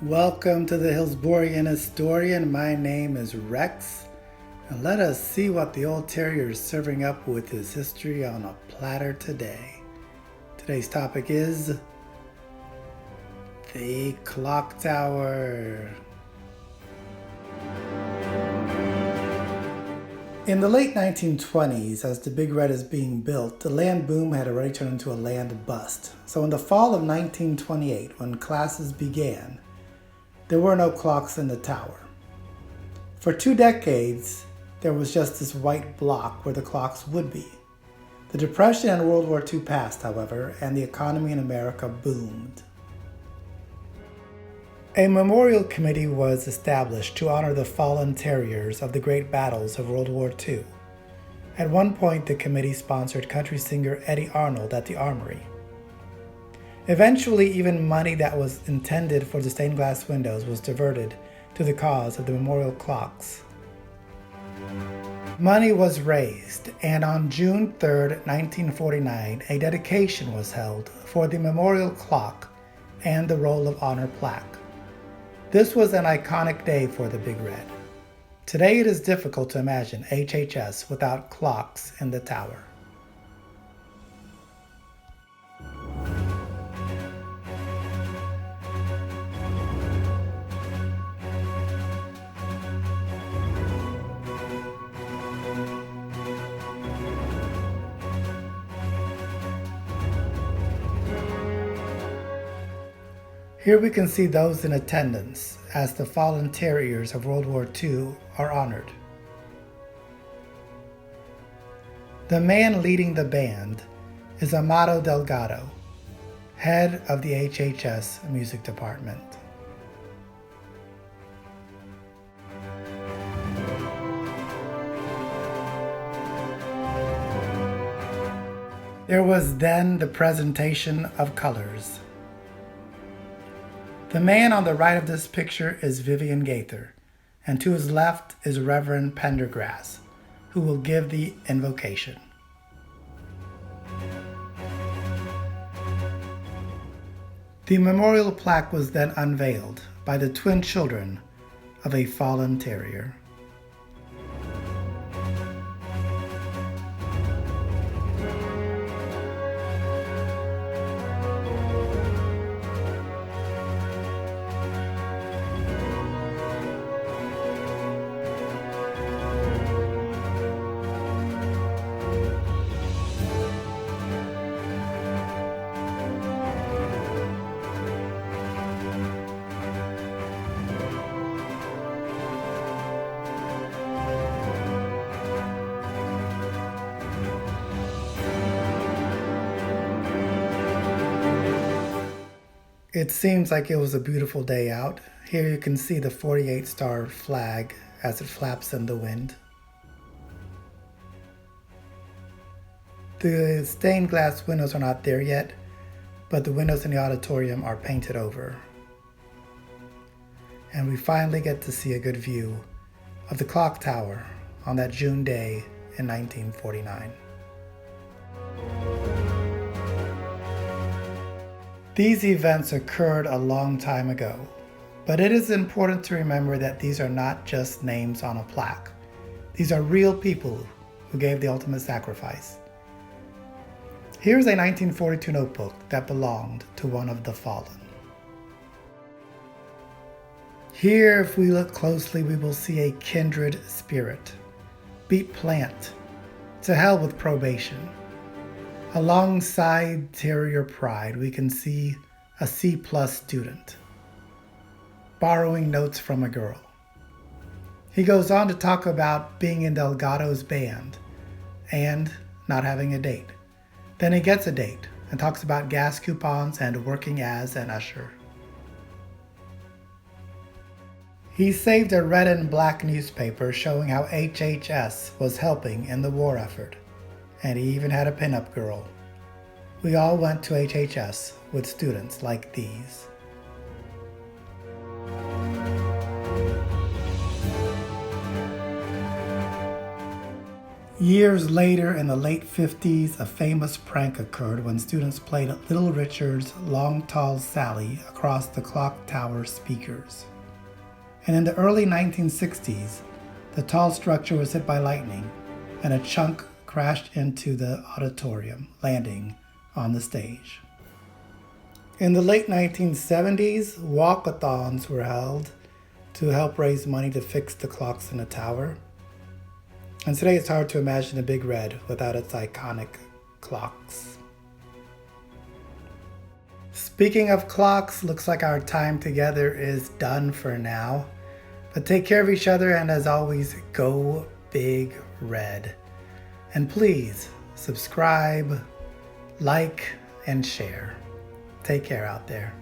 Welcome to the Hillsborough Historian. My name is Rex, and let us see what the old terrier is serving up with his history on a platter today. Today's topic is the Clock Tower. In the late 1920s, as the Big Red is being built, the land boom had already turned into a land bust. So in the fall of 1928, when classes began, there were no clocks in the tower. For 2 decades, there was just this white block where the clocks would be. The Depression and World War II passed, however, and the economy in America boomed. A memorial committee was established to honor the fallen terriers of the great battles of World War II. At one point, the committee sponsored country singer Eddie Arnold at the Armory. Eventually, even money that was intended for the stained glass windows was diverted to the cause of the memorial clocks. Money was raised, and on June 3, 1949, a dedication was held for the memorial clock and the Roll of Honor plaque. This was an iconic day for the Big Red. Today it is difficult to imagine HHS without clocks in the tower. Here we can see those in attendance as the fallen terriers of World War II are honored. The man leading the band is Amado Delgado, head of the HHS music department. There was then the presentation of colors. The man on the right of this picture is Vivian Gaither, and to his left is Reverend Pendergrass, who will give the invocation. The memorial plaque was then unveiled by the twin children of a fallen terrier. It seems like it was a beautiful day out. Here you can see the 48-star flag as it flaps in the wind. The stained glass windows are not there yet, but the windows in the auditorium are painted over. And we finally get to see a good view of the clock tower on that June day in 1949. These events occurred a long time ago, but it is important to remember that these are not just names on a plaque. These are real people who gave the ultimate sacrifice. Here's a 1942 notebook that belonged to one of the fallen. Here, if we look closely, we will see a kindred spirit. Beat plant. To hell with probation. Alongside Terrier Pride, we can see a C+ student borrowing notes from a girl. He goes on to talk about being in Delgado's band and not having a date. Then he gets a date and talks about gas coupons and working as an usher. He saved a red and black newspaper showing how HHS was helping in the war effort, and he even had a pinup girl. We all went to HHS with students like these. Years later, in the late 50s, a famous prank occurred when students played Little Richard's Long Tall Sally across the Clocktower speakers. And in the early 1960s, the tall structure was hit by lightning, and a chunk crashed into the auditorium, landing on the stage. In the late 1970s, walkathons were held to help raise money to fix the clocks in the tower. And today it's hard to imagine the Big Red without its iconic clocks. Speaking of clocks, looks like our time together is done for now. But take care of each other, and as always, go Big Red. And please subscribe, like, and share. Take care out there.